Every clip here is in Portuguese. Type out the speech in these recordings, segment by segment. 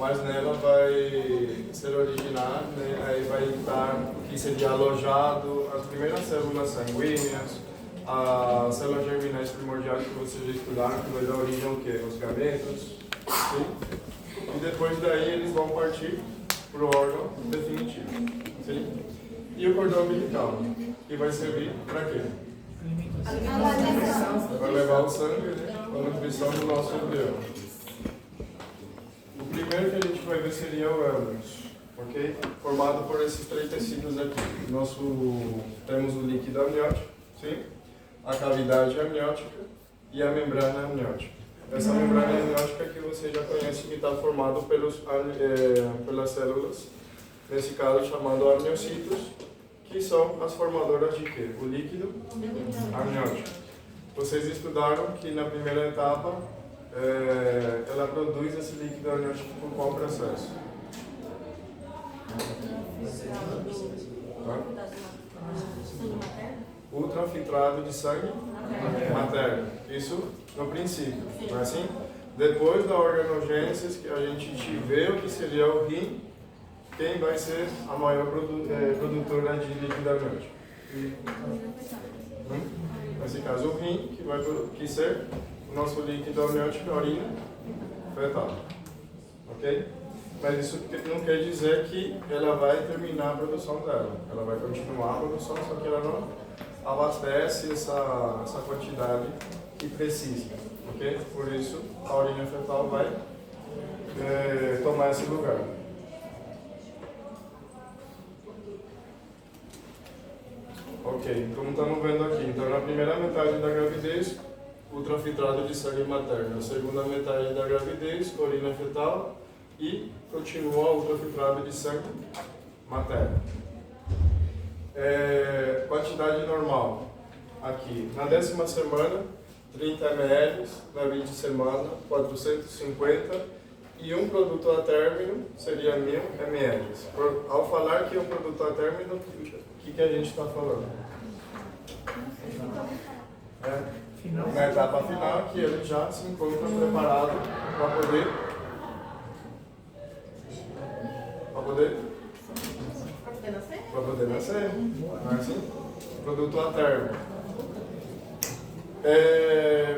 mas nela vai ser originar, né? Aí vai estar o que seria alojado as primeiras células sanguíneas, as células germinais primordiais que vocês já estudaram, que vai dar origem ao quê? Aos gametos. Sim? E depois daí eles vão partir para o órgão definitivo. Sim? E o cordão umbilical, que vai servir para quê? Para levar o sangue, né? Para a nutrição do nosso embrião. O primeiro que a gente vai ver seria o ânus, ok? Formado por esses três tecidos aqui. Temos o líquido amniótico, sim? A cavidade amniótica e a membrana amniótica. Essa membrana amniótica que você já conhece, que está formado pelas células, nesse caso chamado amniocitos, que são as formadoras de quê? O líquido amniótico. Vocês estudaram que na primeira etapa ela produz esse líquido amniótico por qual processo? Ultrafiltrado de sangue materno. Isso no princípio, não é assim? Depois da organogênese, que a gente vê o que seria o rim, quem vai ser a maior produtora de líquido amniótico? Nesse caso, o rim, que vai ser o nosso líquido amniótico, a urina fetal. Ok? Mas isso não quer dizer que ela vai terminar a produção dela. Ela vai continuar a produção, só que ela não abastece essa quantidade que precisa. Ok? Por isso, a urina fetal vai tomar esse lugar. Ok, como estamos vendo aqui, então na primeira metade da gravidez, ultrafiltrado de sangue materno. Na segunda metade da gravidez, urina fetal e continua ultrafiltrado de sangue materno. Quantidade normal, aqui, na 10ª semana, 30 ml, na 20ª semana, 450 e um produto a término seria 1000 ml. Ao falar que é um produto a término, o que a gente está falando? Na etapa final, que ele já se encontra preparado para poder nascer. Não é assim? Produto a término.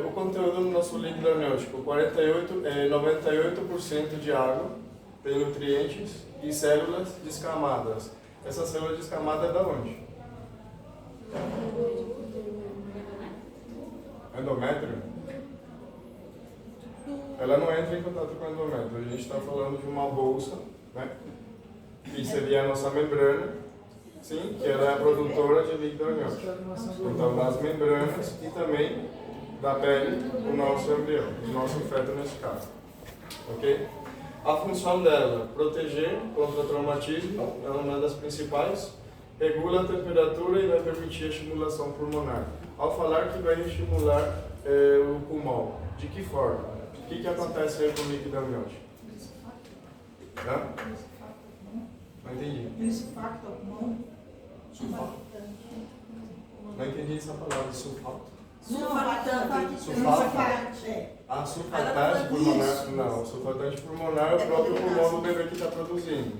O conteúdo do nosso líquido amniótico, 98% de água, tem nutrientes e células descamadas. Essa célula descamada é da onde? Endométrio? Ela não entra em contato com o endométrio. A gente está falando de uma bolsa, né? Que seria a nossa membrana, sim, que ela é a produtora de líquido amniótico. Então, das membranas e também da pele do nosso embrião, do nosso feto nesse caso. Ok? A função dela, proteger contra traumatismo, é uma das principais, regula a temperatura e vai permitir a estimulação pulmonar. Ao falar que vai estimular o pulmão, de que forma? O que acontece aí com o líquido amniótico? Não entendi. Sulfato ao pulmão? Sulfato. Não entendi essa palavra, sulfato. Sulfatante. Sulfatante pulmonar? Não, sulfatante pulmonar é o próprio pulmão do bebê que está produzindo.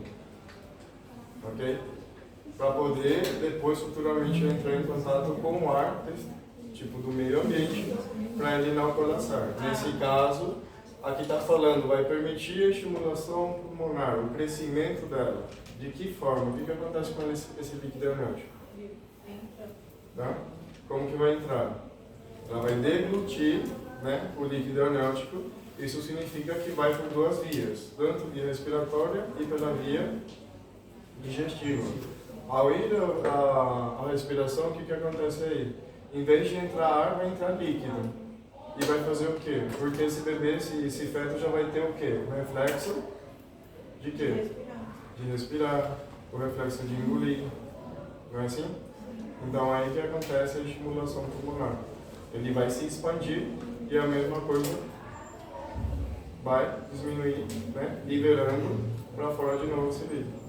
Ok? Para poder depois futuramente entrar em contato com o ar, tipo do meio ambiente, para ele não colapsar. Nesse caso, aqui está falando, vai permitir a estimulação pulmonar, o crescimento dela. De que forma? O que acontece com esse líquido amniótico? Tá? Como que vai entrar? Ela vai deglutir, né, o líquido amniótico. Isso significa que vai por duas vias, tanto via respiratória e pela via digestiva. Ao ir à respiração, o que acontece aí? Em vez de entrar ar, vai entrar líquido. E vai fazer o quê? Porque esse bebê, esse feto já vai ter o quê? O reflexo de quê? De respirar, o reflexo de engolir. Não é assim? Então aí que acontece a estimulação pulmonar. Ele vai se expandir e a mesma coisa vai diminuir, né? Liberando para fora de novo esse líquido.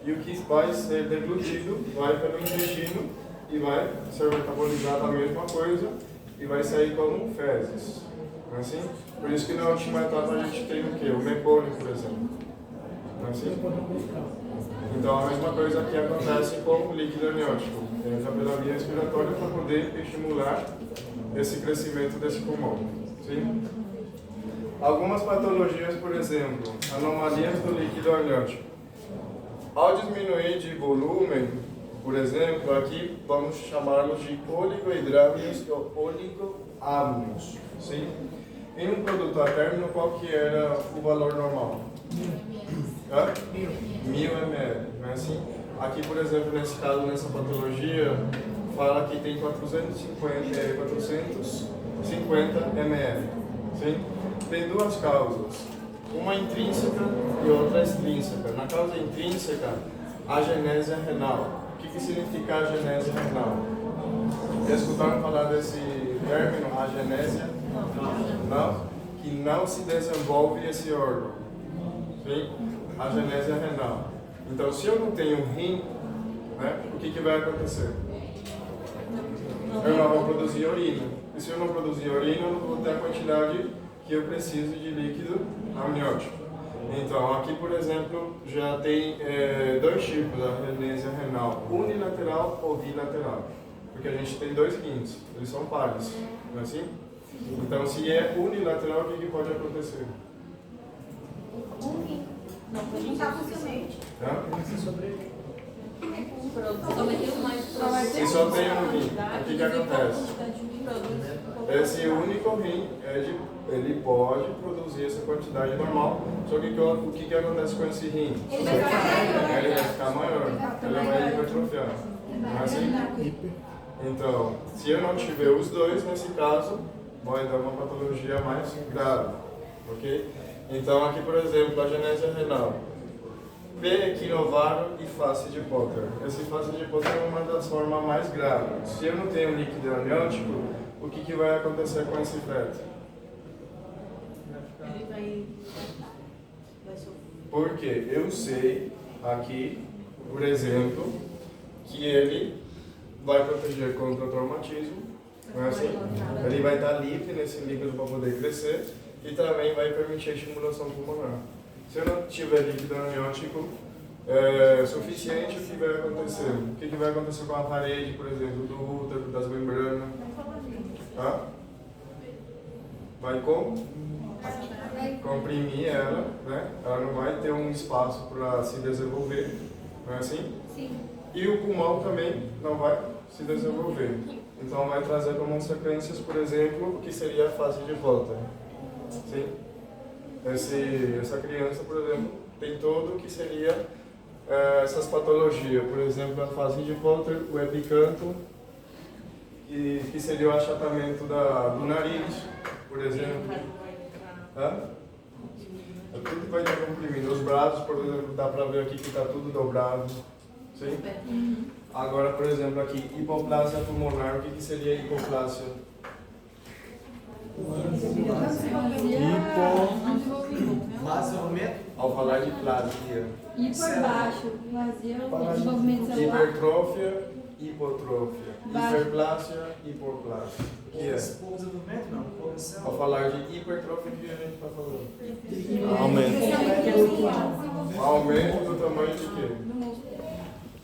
E o que vai ser deglutido vai pelo intestino e vai ser metabolizado a mesma coisa e vai sair como fezes. Não é assim? Por isso que na última etapa a gente tem o quê? O mecônio, por exemplo. assim? Então a mesma coisa que acontece com o líquido amniótico. Entra pela via respiratória para poder estimular esse crescimento desse pulmão. Sim? Algumas patologias, por exemplo, anomalias do líquido amniótico. Ao diminuir de volume, por exemplo, aqui vamos chamá-los de oligohidrámios ou oligoamnios. Sim? Em um produto a término, qual que era o valor normal? 1000 ml, não é assim? Aqui, por exemplo, nesse caso, nessa patologia, fala que tem 450 ml. Sim? Tem duas causas, uma intrínseca e outra extrínseca. Na causa intrínseca, a genésia renal. O que significa a genésia renal? Já escutaram falar desse término, a genésia? Não? Que não se desenvolve esse órgão. Sim? A genésia renal. Então, se eu não tenho rim, né, o que vai acontecer? Eu não vou produzir urina. E se eu não produzir urina, eu não vou ter a quantidade que eu preciso de líquido amniótico. Então, aqui, por exemplo, já tem dois tipos da genésia renal, unilateral ou bilateral. Porque a gente tem dois rins, eles são pares, não é assim? Então, se é unilateral, o que pode acontecer? Não, não está funcionando. Se só tem um rim, o que acontece? Esse único rim, ele pode produzir essa quantidade normal, só que o que acontece com esse rim? Ele vai ficar maior, ele vai hipertrofiar. Não é assim? Então, se eu não tiver os dois, nesse caso, vai dar uma patologia mais grave. Ok? Então, aqui, por exemplo, a genésia renal. P equinovaro e face de Potter. Esse face de Potter é uma das formas mais graves. Se eu não tenho líquido amniótico, o que vai acontecer com esse feto? Ele vai sofrer. Porque eu sei aqui, por exemplo, que ele vai proteger contra o traumatismo, não é assim? Ele vai estar livre nesse líquido para poder crescer e também vai permitir a estimulação pulmonar. Se eu não tiver líquido amniótico suficiente, o que vai acontecer? O que vai acontecer com a parede, por exemplo, do útero, das membranas? Tá? Vai comprimir ela, né? Ela não vai ter um espaço para se desenvolver, não é assim? Sim. E o pulmão também não vai se desenvolver. Então vai trazer como consequências, por exemplo, o que seria a fase de volta. Sim? Essa criança, por exemplo, tem todo o que seria essas patologias. Por exemplo, a fase de Potter, o epicanto, que seria o achatamento do nariz, por exemplo. Tudo vai estar comprimido. Os braços, por exemplo, dá para ver aqui que está tudo dobrado. Sim? Agora, por exemplo, aqui, hipoplásia pulmonar. O que seria hipoplásia? Ao falar de plasia. E por baixo, vazio, desenvolvimento celular. Hipertrófia, hipotrofia. Hiperplásia, hipoplásia. O que é? Ao falar de hipertrófia, o que a gente está falando? Aumento do tamanho de quê?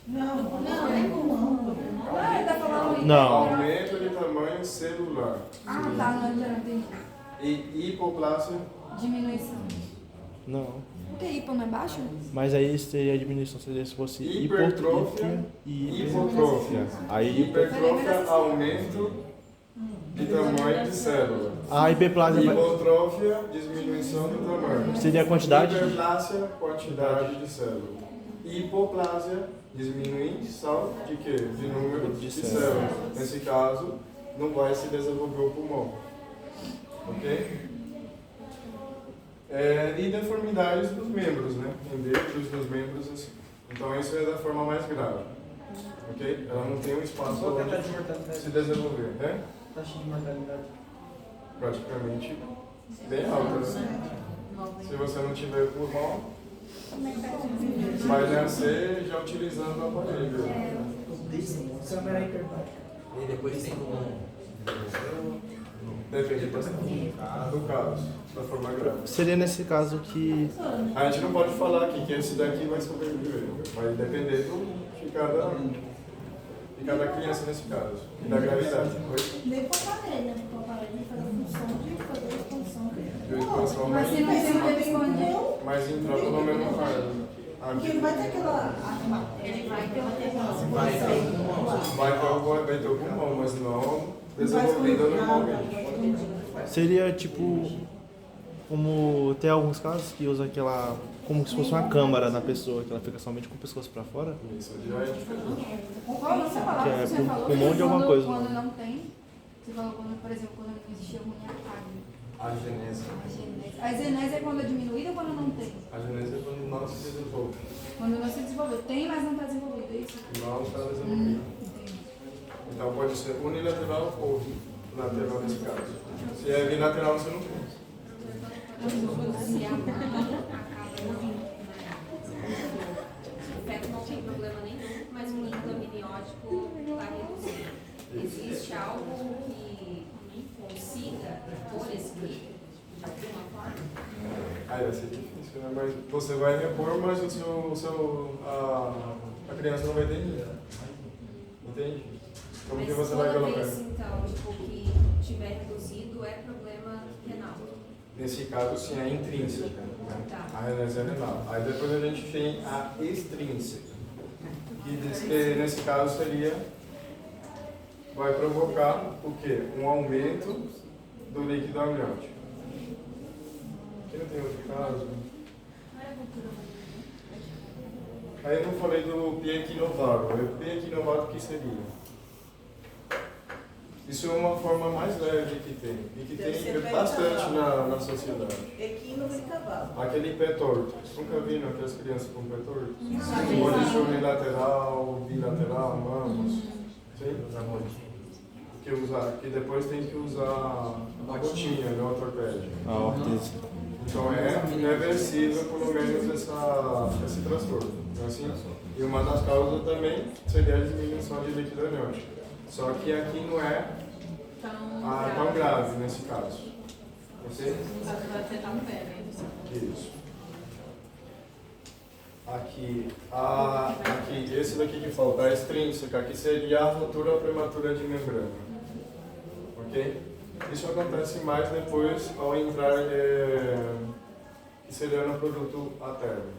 Não é pulmão. Não. Aumento de tamanho celular. Ah, tá, não entendi. E hipoplásia? Diminuição. Não. O que é hipo, não é baixo? Mas aí seria a diminuição, seria se fosse Hipertrófia e hipotrofia. Aí Hipertrófia, aumento de tamanho de célula. a hiperplasia Hipotrófia, diminuição do tamanho. seria a quantidade. Hiperplásia, quantidade de célula. Hipoplásia, diminuição de quê? De número de células. Nesse caso, não vai se desenvolver o pulmão. Ok? E deformidades dos membros, né? Em dedos dos membros, assim. Então, isso é da forma mais grave. Ok? Ela não tem um espaço para se desenvolver, né? Taxa de mortalidade. Praticamente bem alta, né? Se você não tiver pulmão, vai nascer já utilizando o aparelho. Câmera hiperbárica. E depois tem como Depende do caso, da forma grave. Seria nesse caso que... A gente não pode falar aqui que esse daqui vai sobreviver. Vai depender de cada criança nesse caso. E da gravidade. Nem com aparelho, né? Com aparelho faz a função de fazer a expansão dele. De expansão, Mas se não tem uma expandir, mas entrar pelo mesmo fardo. Porque ele vai ter aquela. Ele vai ter uma expansão. Vai ter o pulmão, mas não desenvolvida normalmente. seria tipo... Como tem alguns casos que usa aquela... Como se fosse uma câmara na pessoa, que ela fica somente com o pescoço pra fora. Isso já é diferente. qual você falava Que é que você falou? pulmão de alguma coisa, Quando né? não tem, você falou, quando, por exemplo, quando não existia ruim A genese. a genese é quando é diminuída ou quando não tem? A genese é quando não se desenvolve. Quando não se desenvolveu. Tem, mas não está desenvolvido, é isso? Não está desenvolvido. Entendi. Então pode ser unilateral ou lateral nesse caso. Se é bilateral, você não tem. Se a mãe acaba o feto não tem problema nenhum, mas o líquido amniótico está reduzido. Existe algo que consiga repor esse líquido de alguma forma? Aí vai ser difícil, né? Mas você vai repor, mas a criança não vai ter ninguém. Entende? Como que Mas você vai toda colocar? vez, então, tipo, que tiver reduzido, é problema renal. Nesse caso, sim, é intrínseca. Né? Tá. A renese é renal. Aí depois a gente tem a extrínseca. Que diz que nesse caso vai provocar o quê? Um aumento do líquido amniótico. Aqui não tem outro caso. Aí eu não falei do piequinovaro. O piequinovaro o que seria? Isso é uma forma mais leve que tem. E que Deve tem ser bastante pé na sociedade. Equínoco de cavalo. Aquele pé torto. Nunca viram aquelas crianças com pé torto? Pode ser unilateral, bilateral, ambos. Sim? Que depois tem que usar a botinha, né, ortopédica. A ortese. Então é reversível pelo menos esse transtorno. Não é assim? E uma das causas também seria a diminuição de líquido amniótico. Só que aqui não é tão grave nesse caso. Ok? Vai ser tão pé, né? Isso. Aqui, esse daqui que falta, a extrínseca, que seria a ruptura prematura de membrana. Ok? Isso acontece mais depois ao entrar, que seria no produto a termo.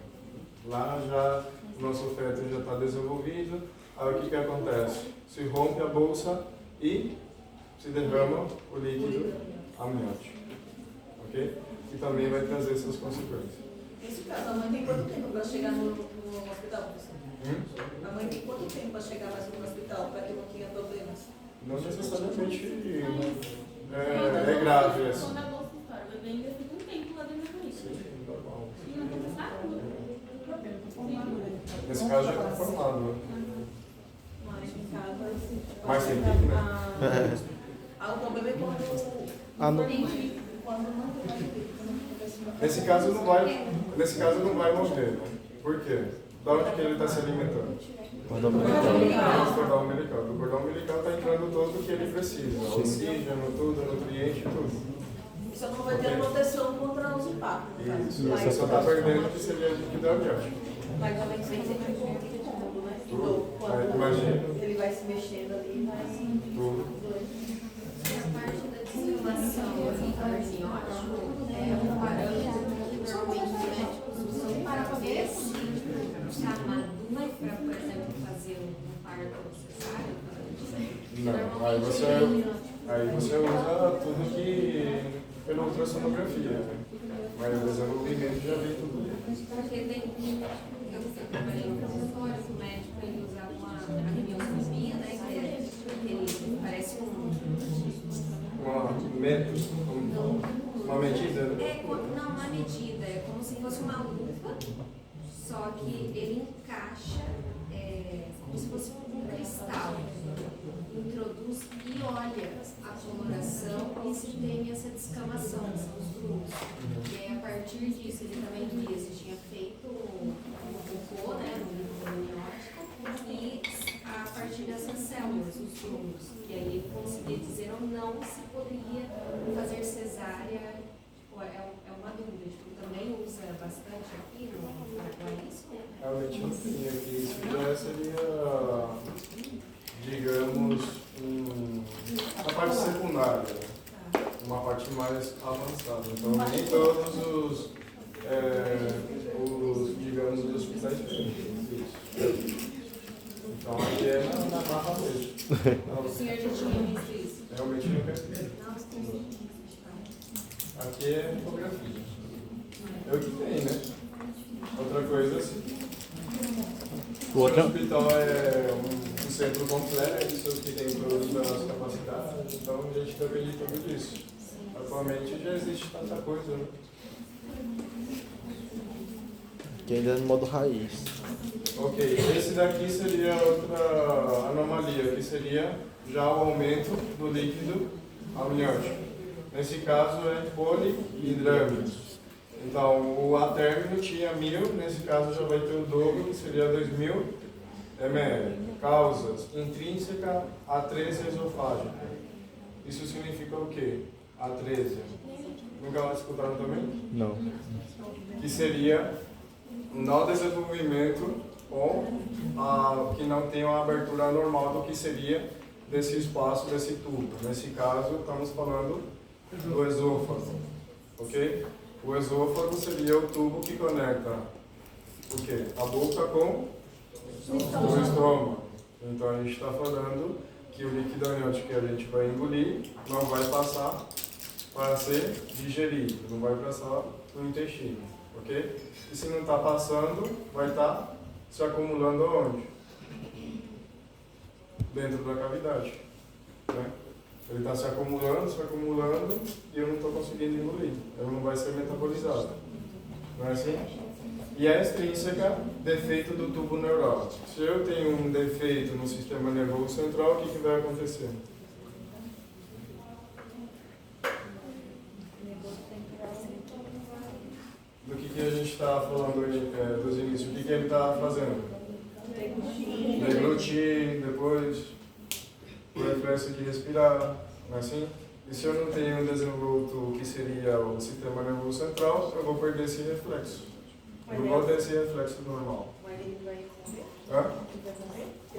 Lá já o nosso feto já está desenvolvido, aí o que acontece? Se rompe a bolsa e se derrama o líquido amniótico. Ok? E também vai trazer essas consequências. Nesse caso, a mãe tem quanto tempo para chegar no hospital? A mãe tem quanto tempo para chegar mais no hospital para que não tenha problemas? Não necessariamente é grave essa. Quando a bolsa estoura, o bebê ainda fica um tempo lá dentro do isso. Sim, normal. E não acontece nada. Nesse caso já está formado. Né? Mas em casa, Mas tem que, né? o problema é quando não. não tem. Nesse caso não vai morrer. Né? Por quê? Da onde que ele está se alimentando? Cordão Do umbilical. cordão umbilical. Do cordão umbilical está entrando todo o que ele precisa. Oxígeno, tudo, nutriente, tudo. Só não vai ter proteção contra os impactos. Isso, você só está perdendo o que seria líquido amniótico. Mas também sem ser tudo, né? Tudo. Então, Aí, quando imagina. ele vai se mexendo ali, vai Tudo. A parte da descamação amniótico é um parâmetro que normalmente os médicos usam para ver se está madura para, por exemplo, fazer um parto necessário. Não, aí você usa tudo que pela ultrassonografia, né? Mas o desenvolvimento já vem tudo. Porque tem, eu trabalhei no consultório, o médico ele usava uma amnioscopia, né? Que ele parece Uma medida, né? não, uma medida, é como se fosse uma lupa, só que ele encaixa como se fosse um cristal. Introduz e olha a coloração e se tem essa descamação, são os grumos. E aí, a partir disso, ele também via se tinha feito o cocô, né, no amniótico, e a partir dessas células, os grumos. E aí ele conseguia dizer ou não se poderia área, tipo, é uma dúvida, tipo, também usa bastante aqui no Paraguai isso? Realmente não tem aqui. Isso já seria, digamos, a parte secundária, né? Uma parte mais avançada. Então, nem todos digamos, os hospitais têm isso. Então, aqui é na barra mesmo. O senhor já tinha visto isso? Realmente não percebi. Aqui é fotografia. É o que tem, né? Outra coisa assim. O hospital é um centro complexo que tem todas as capacidades, então a gente depende de tudo isso. Atualmente já existe tanta coisa, né? Que ainda é no modo raiz. Ok, esse daqui seria outra anomalia, que seria já o aumento do líquido amniótico. Nesse caso é polihidrame. Então o A término tinha 1000, nesse caso já vai ter o dobro, que seria 2000 ml. Causas: intrínseca, atresia esofágica. Isso significa o quê? Atresia. Nunca escutaram também? Não. Que seria não desenvolvimento ou que não tem uma abertura normal do que seria desse espaço, desse tubo. Nesse caso, estamos falando do esôfago, ok? O esôfago seria o tubo que conecta o quê? A boca com o estômago. Então a gente está falando que o líquido amniótico que a gente vai engolir não vai passar para ser digerido, não vai passar no intestino, ok? E se não está passando, vai estar se acumulando onde? Dentro da cavidade, né? Ele está se acumulando e eu não estou conseguindo engolir. Ele não vai ser metabolizado. Não é assim? E a extrínseca, defeito do tubo neural. Se eu tenho um defeito no sistema nervoso central, o que vai acontecer? Do que a gente está falando hoje, dos inícios? O que ele está fazendo? Deglutir, depois o reflexo de respirar, não é assim? E se eu não tenho desenvolto o que seria o sistema nervoso central, eu vou perder esse reflexo. Eu não vou ter esse reflexo normal. Hã?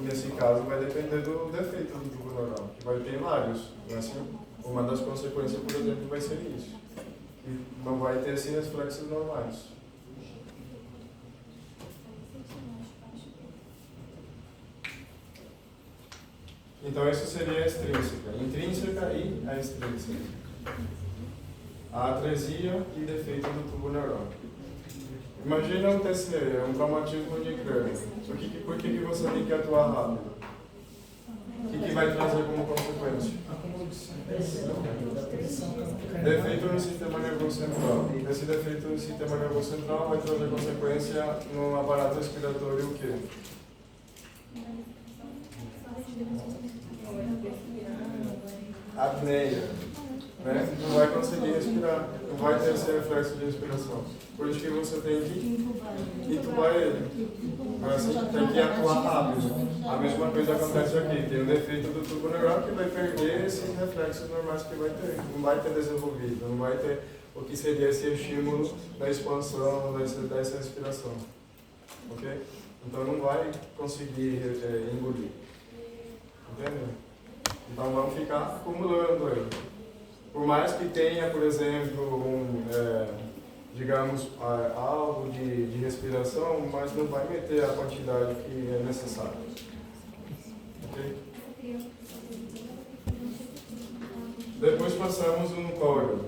Nesse caso, vai depender do defeito do tubo neural, que vai ter vários, não é assim? Uma das consequências, por exemplo, vai ser isso. Que não vai ter esses reflexos normais. Então, isso seria a extrínseca. Intrínseca e a extrínseca. A atresia e defeito do tubo neural. Imagina um TCE, um traumatismo de crânio. Por que você tem que atuar rápido? O que vai trazer como consequência? Defeito no sistema nervoso central. Esse defeito no sistema nervoso central vai trazer consequência no aparato respiratório o quê? Apneia, né? Não vai conseguir respirar, não vai ter esse reflexo de respiração. Por isso que você tem que entubar ele. Mas assim, tem que atuar rápido. A mesma coisa acontece aqui, tem um defeito do tubo neural que vai perder esses reflexos normais que vai ter. Não vai ter desenvolvido, não vai ter o que seria esse estímulo da expansão, dessa respiração. Ok? Então não vai conseguir engolir. Entendeu? Então vamos ficar acumulando aí. Por mais que tenha, por exemplo, digamos, algo de respiração, mas não vai meter a quantidade que é necessária. Ok? Depois passamos no córeo.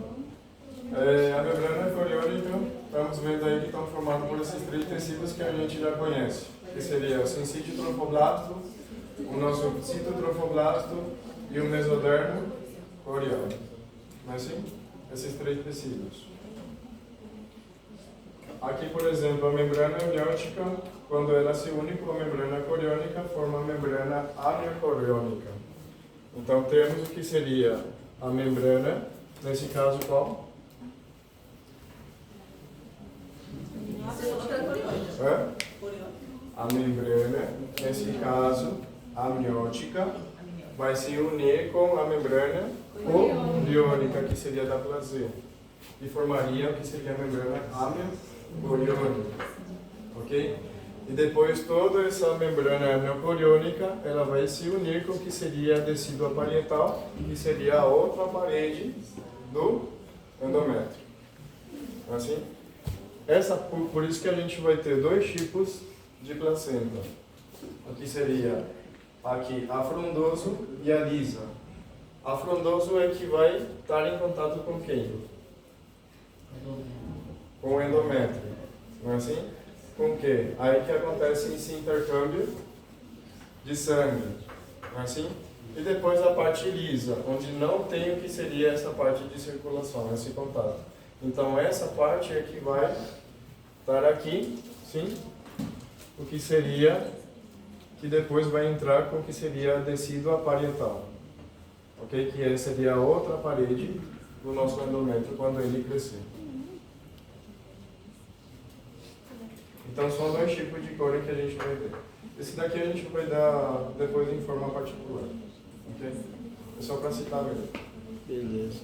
A membrana coriônica, estamos vendo aí que estão formados por esses 3 tecidos que a gente já conhece. Que seria o sensídio trofoblasto, o nosso citotrofoblasto e o mesodermo coriônico. Não é assim? Esses 3 tecidos. Aqui, por exemplo, a membrana amniótica, quando ela se une com a membrana coriônica, forma a membrana aneocoriônica. Então, temos o que seria a membrana, nesse caso, qual? A membrana, nesse caso, amniótica, vai se unir com a membrana coriônica, que seria da plasia, e formaria o que seria a membrana amniocoriônica, ok? E depois toda essa membrana amniocoriônica, ela vai se unir com o que seria a decídua parietal, que seria a outra parede do endométrio. Assim? Por isso que a gente vai ter dois tipos de placenta. Aqui seria aqui a frondoso e a lisa. A frondoso é que vai estar em contato com quem? Com o endométrio. Não é assim? Com o quê? Aí que acontece esse intercâmbio de sangue. Não é assim? E depois a parte lisa, onde não tem o que seria essa parte de circulação, esse contato. Então essa parte é que vai estar aqui, sim? O que seria, que depois vai entrar com o que seria a decídua parietal. Ok? Que seria a outra parede do nosso endométrio quando ele crescer. Então são dois tipos de cória que a gente vai ver. Esse daqui a gente vai dar depois em forma particular. Ok? É só para citar mesmo. Beleza.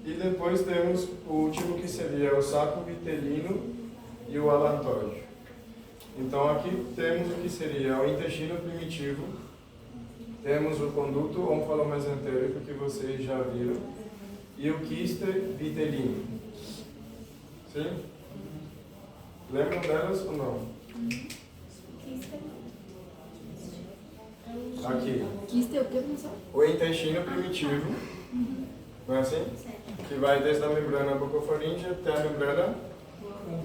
E depois temos o último que seria o saco vitelino e o alantóide. Então aqui temos o que seria o intestino primitivo, temos o conduto onfalomesentérico que vocês já viram e o quiste vitelino. Sim? Lembram delas ou não? Aqui. Quiste é o que, professor? O intestino primitivo, não é assim? Que vai desde a membrana bucofaríngea até a membrana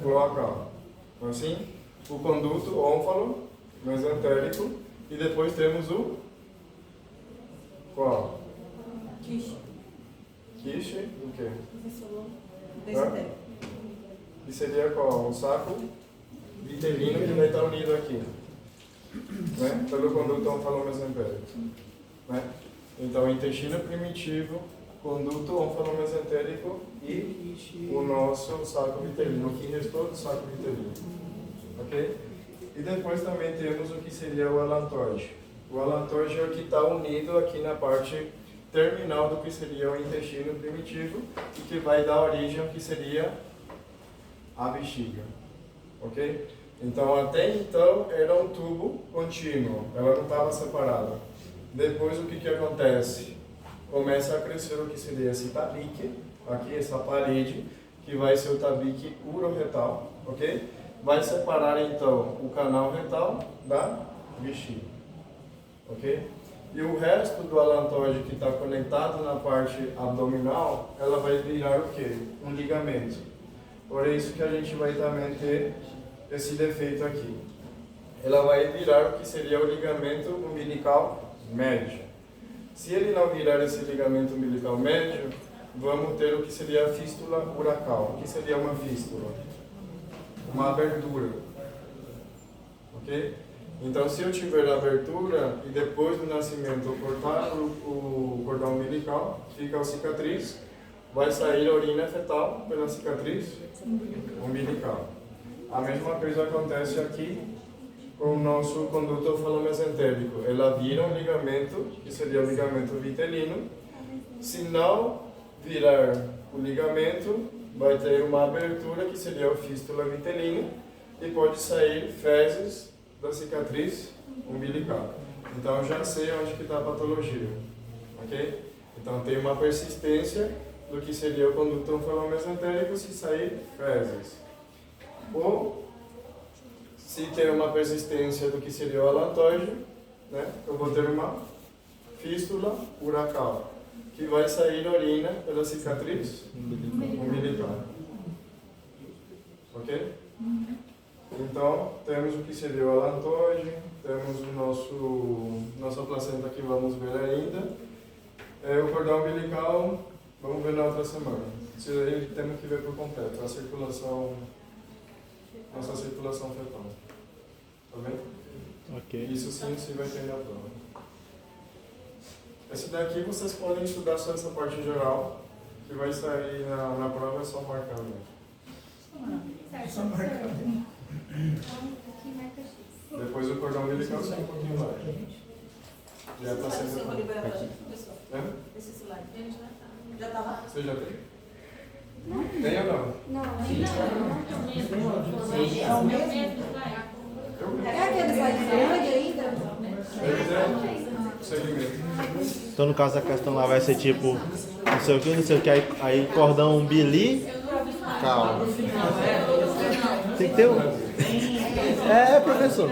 cloacal. Não é assim? O conduto ónfalo mesentérico e depois temos o qual? Quiche. Quiche, o quê? Mesentérico. Que seria qual? O saco vitelino que vai estar unido aqui, né? Pelo conduto onfalomesentérico, né? Então, intestino primitivo, conduto onfalomesentérico e o nosso saco vitelino, o que restou do saco vitelino, ok? E depois também temos o que seria o alantóide. O alantóide é o que está unido aqui na parte terminal do que seria o intestino primitivo e que vai dar origem ao que seria a bexiga, ok? Então, até então, era um tubo contínuo, ela não estava separada. Depois, o que acontece? Começa a crescer o que seria esse tabique, aqui, essa parede, que vai ser o tabique uroretal, ok? Vai separar, então, o canal retal da bexiga, ok? E o resto do alantóide que está conectado na parte abdominal, ela vai virar o quê? Um ligamento. Por isso que a gente vai também ter esse defeito aqui. Ela vai virar o que seria o ligamento umbilical médio. Se ele não virar esse ligamento umbilical médio, vamos ter o que seria a fístula uracal. O que seria uma fístula? Uma abertura. Ok? Então, se eu tiver a abertura e depois do nascimento eu cortar o cordão umbilical, fica a cicatriz, vai sair a urina fetal pela cicatriz umbilical. A mesma coisa acontece aqui com o nosso conduto onfalomesentérico. Ela vira um ligamento, que seria o ligamento vitelino. Se não virar o ligamento, vai ter uma abertura, que seria o fístula vitelino, e pode sair fezes da cicatriz umbilical. Então, eu já sei onde que está a patologia, ok? Então, tem uma persistência do que seria o conduto onfalomesentérico se sair fezes. Ou, se tem uma persistência do que seria o alantóide, né, eu vou ter uma fístula uracal, que vai sair urina pela cicatriz umbilical. Ok? Então, temos o que seria o alantóide, temos nossa placenta que vamos ver ainda. O cordão umbilical, vamos ver na outra semana. Isso aí temos que ver por completo, nossa circulação fetal. Tá bem? Ok. Isso sim se vai ter na prova. Esse daqui vocês podem estudar só essa parte geral, que vai sair na prova, é só marcar mesmo. Só marcar. Então, aqui marca X. Depois o cordão umbilical sai um pouquinho mais. Já está Você sabe se eu vou sendo. liberar para a gente, pessoal? É? Esse slide. Ele já tá. Já tá lá? Você já tem? Tem ou não? Não. É o mesmo? É aquele slide grande ainda? Eles é segmento. Então no caso da questão lá vai ser tipo, não sei o que, aí cordão Billy. Calma. Tem que ter um. É, professor.